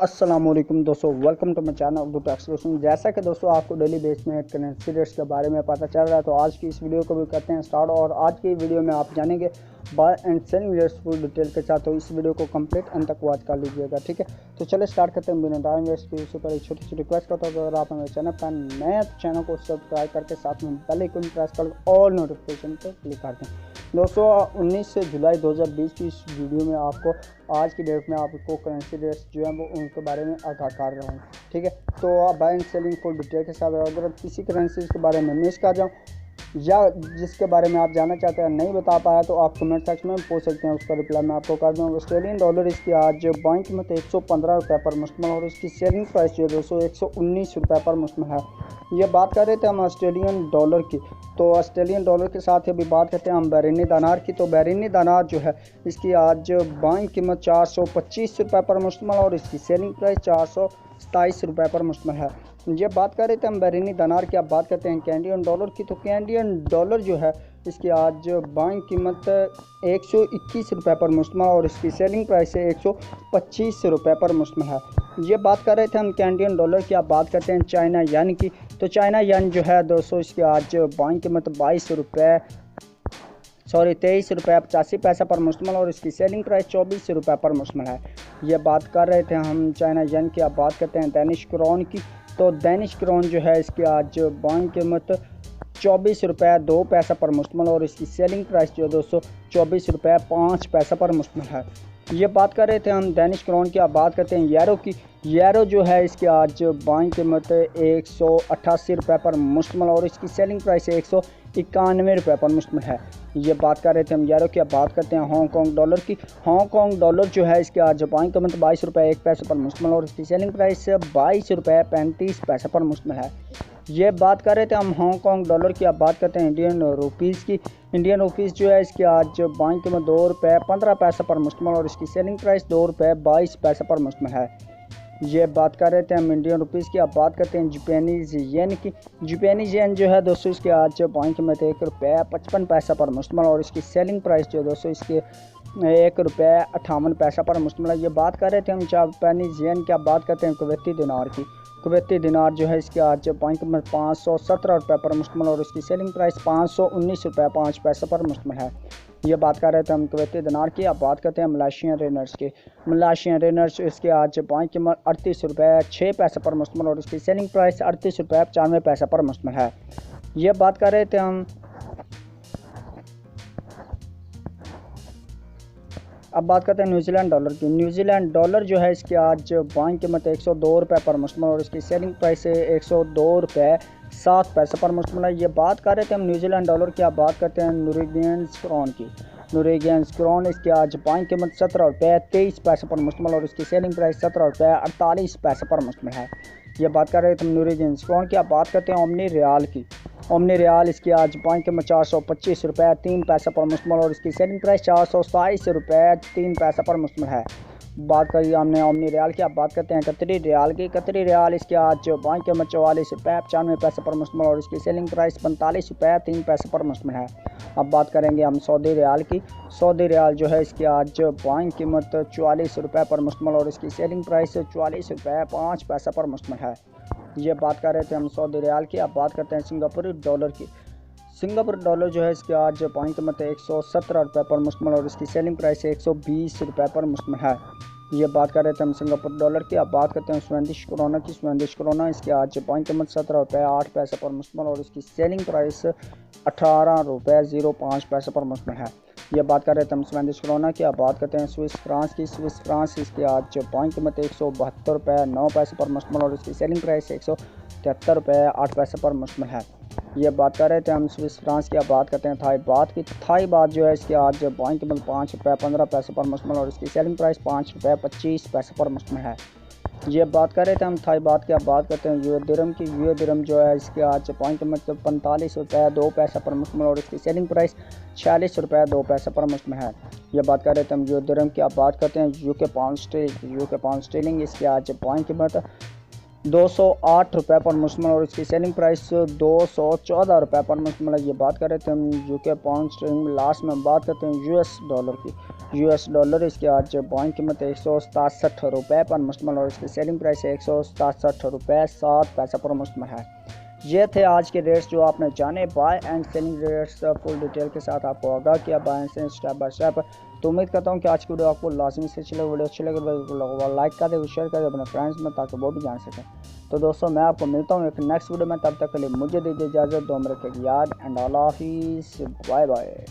अस्सलाम वालेकुम दोस्तों, welcome to my channel good exploration. जैसा कि दोस्तों आपको डेली बेस में करेंसी रेट्स के बारे में पता चल रहा है, तो आज की इस वीडियो को भी करते हैं स्टार्ट। और आज की वीडियो में आप जानेंगे buy and selling rates full detail के साथ, तो इस वीडियो को कंप्लीट अंत तक वॉच कर लीजिएगा, ठीक है। तो चलिए स्टार्ट करते हैं बिना टाइम वेस्ट किए। उससे पहले छोटी सी रिक्वेस्ट करता हूँ, अगर आप हमारे चैनल पर नए चैनल को सब्सक्राइब करके साथ में बेल आइकन प्रेस कर ऑल नोटिफिकेशन पर क्लिक कर दें। दोस्तों 19 जुलाई 2020 की इस वीडियो में आपको आज की डेट में आपको करेंसी रेट्स जो है वो उनके बारे में आगाह कर रहा हूँ, ठीक है। तो आप buy and selling full detail के साथ, अगर किसी करेंसीज के बारे में मिस कर जाऊँ या जिसके बारे में आप जानना चाहते हैं नहीं बता पाया, तो आप कमेंट सेक्शन में पूछ सकते हैं, उसका रिप्लाई मैं आपको कर दूँगा। ऑस्ट्रेलियन डॉलर इसकी आज बाइंग कीमत 115 रुपये पर मुश्तमिल और इसकी सेलिंग प्राइस जो है दोस्तों 119 रुपये पर मुश्तमिल है। ये बात कर रहे थे हम ऑस्ट्रेलियन डॉलर की, तो ऑस्ट्रेलियन डॉलर के साथ अभी बात करते हैं हम बहरीनी दिनार की। तो बहरीनी दिनार जो है इसकी आज बाइंग कीमत 425 रुपये पर मुश्तमिल और इसकी सेलिंग प्राइस 427 रुपये पर मुश्तमिल है। ये बात कर रहे थे हम बहरीनी दिनार की। अब बात करते हैं कैनेडियन डॉलर की। तो कैनेडियन डॉलर जो है इसकी आज बाइंग कीमत 121 रुपये पर मुश्तमिल और इसकी सेलिंग प्राइस 125 रुपये पर मुश्तमिल है। ये बात कर रहे थे हम कैनेडियन डॉलर की। अब बात करते हैं चाइना यान की। तो चाइना यान जो है दोस्तों इसकी आज बाइंग कीमत 23 रुपये 85 पैसा पर मुश्तमिल और इसकी सेलिंग प्राइस 24 रुपये पर मुश्तमिल है। ये बात कर रहे थे हम चाइना यान की। अब बात करते हैं दैनिश क्रोन की। तो दैनिश क्रोन जो है इसकी आज बाइंग कीमत 24 रुपये 2 पैसा पर मुश्तमिल और इसकी सेलिंग प्राइस जो है दोस्तों 24 रुपये 5 पैसा पर मुश्तमिल है। ये बात कर रहे थे हम दैनिश क्रोन की। अब बात करते हैं यूरो की। यूरो जो है इसकी आज बाइंग कीमत 188 रुपये पर मुश्तमिल और इसकी सेलिंग प्राइस 191 रुपये पर मुश्तमिल है। ये बात कर रहे थे हम यूरो की। अब बात करते हैं हांगकॉन्ग डॉलर की। हांगकॉन्ग डॉलर जो है इसकी आज बाइंग कीमत 22 रुपये 1 पैसे पर मुश्तमिल और इसकी सेलिंग प्राइस 22 रुपये 35 पैसे पर मुश्तमिल है। ये बात कर रहे थे हम हांगकॉन्ग डॉलर की। अब बात करते हैं इंडियन रुपीज़ की। इंडियन रुपीज़ जो है इसकी आज बाइंग कीमत 2 रुपये 15 पैसे पर मुश्तमिल और इसकी सेलिंग प्राइस 2 रुपये 22 पैसे पर मुश्तमिल है। ये बात कर रहे थे हम इंडियन रुपीज़ की। अब बात करते हैं जापानीज़ येन की। जापानीज़ येन जो है दोस्तों इसकी आज बाइंग कीमत 1 रुपये 55 पैसा पर मुश्तमिल और इसकी सेलिंग प्राइस जो है दोस्तों इसके 1 रुपये 58 पैसा पर मुश्तमिल है। ये बात कर रहे थे हम जापानीज़ येन की। अब बात करते हैं कुवैती दिनार की। कुवैती दिनार जो है इसकी आज बाइंग कीमत 517 रुपये पर मुश्तमिल और इसकी सेलिंग प्राइस 519 रुपये 5 पैसे पर मुश्तमिल है। ये बात कर रहे थे हम कुवैती दिनार की। अब बात करते हैं मलेशियन रिनर्स की। मलेशियन रिनर्स इसके आज बाइंग कीमत 38 रुपये 6 पैसे पर मुश्तमिल और इसकी सेलिंग प्राइस 38 रुपये 95 पैसे पर मुश्तमिल है। ये बात कर रहे थे हम अब बात करते हैं न्यूजीलैंड डॉलर की। न्यूजीलैंड डॉलर जो है इसकी आज बाइंग कीमत 102 रुपये पर मुश्तमिल और इसकी सेलिंग प्राइस 102 रुपये 7 पैसे पर मुश्तमिल है। ये बात कर रहे थे हम न्यूजीलैंड डॉलर की। अब बात करते हैं नॉर्वेजियन क्रोन की। नॉर्वेजियन क्रोन इसकी आज बाइंग कीमत 17 रुपये 23 पैसे पर मुश्तमिल और इसकी सेलिंग प्राइस 17 रुपये 48 पैसे पर मुश्तमिल है। ये बात कर रहे थे हम नॉर्वेजियन क्रोन की। अब बात करते हैं ओमनी रियाल की। ओमनी रियाल इसकी आज बाइंग कीमत 425 रुपये 3 पैसे पर मुश्तमिल और इसकी सेलिंग प्राइस 427 रुपये 3 पैसे पर मुश्तमिल है। बात करिए हमने ओमनी रियाल की। अब बात करते हैं कतरी रियाल की। कतरी रियाल इसकी आज बाइंग कीमत 44 रुपये 95 पैसे पर मुश्तमिल और इसकी सेलिंग प्राइस 45 रुपये 3 पैसे पर मुश्तमिल है। अब बात करेंगे हम सऊदी रियाल की। सऊदी रियाल जो है इसकी आज बाइंग कीमत 44 रुपये पर मुश्तमिल और इसकी सेलिंग प्राइस 44 रुपये 5 पैसे पर मुश्तमिल है। ये बात कर रहे थे हम सऊदी रियाल की। अब बात करते हैं सिंगापुर डॉलर की। सिंगापुर डॉलर जो है इसकी आज बाइंग कीमत 117 रुपये पर मुश्तमिल और इसकी सेलिंग प्राइस 120 रुपये पर मुश्तमिल है। ये बात कर रहे थे हम सिंगापुर डॉलर की। अब बात करते हैं स्वीडिश क्रोना की। स्वीडिश क्रोना इसकी आज बाइंग कीमत 17 रुपये 8 पैसे पर मुश्तमिल और इसकी सेलिंग प्राइस 18 रुपये 05 पैसे पर मुश्तमिल है। ये बात कर रहे थे हम स्वीडिश क्रोना की। अब बात करते हैं स्विस फ्रांस की। स्विस फ्रांस इसकी आज बाइंग कीमत 172 रुपये 9 पैसे पर मुश्तमिल और इसकी सेलिंग प्राइस 173 रुपये 8 पैसे पर मुश्तमिल है। ये बात कर रहे थे हम स्विस फ्रांस की। अब बात करते हैं थाई बात की। थाई बात जो है इसकी आज बाइंग कीमत 5 रुपये 15 पैसे पर मुश्तमिल और इसकी सेलिंग प्राइस 5 रुपये 25 पैसे पर मुश्तमिल है। ये बात कर रहे थे हम थाई बात की। अब बात करते हैं यूरो दिरहम की। यूरो दिरहम जो है इसकी आज बाइंग कीमत 45 रुपये 2 पैसे पर मुश्तमिल और इसकी सेलिंग प्राइस 46 रुपये 2 पैसे पर मुश्तमिल है। ये बात कर रहे थे हम यूरो दिरहम की। अब बात करते हैं यूके पाउंड स्टर्लिंग। इसकी आज बाइंग कीमत 208 रुपये पर मुश्तमिल और इसकी सेलिंग प्राइस 214 रुपये पर मुश्तमिल है। ये बात कर रहे थे हम यूके पाउंड स्टर्लिंग। लास्ट में बात करते हैं यूएस डॉलर की। यूएस डॉलर इसकी आज बाइंग कीमत 167 रुपये पर मुश्तमिल और इसकी सेलिंग प्राइस 167 रुपये 7 पैसे पर मुश्तमिल है। ये थे आज के रेट्स जो आपने जाने। Buy and selling rates full detail के साथ आपको आगाह किया buy and selling step by step. तो उम्मीद करता हूँ कि आज की वीडियो आपको लाजमी से चले। वीडियो अच्छी लगे तो लाइक कर दे, शेयर कर दे अपने फ्रेंड्स में ताकि वो भी जान सकें। तो दोस्तों मैं आपको मिलता हूँ एक नेक्स्ट वीडियो में, तब तक के लिए मुझे दीजिए इजाज़त। दो मेरे याद एंड अल्लाह हाफिज़, बाय बाय।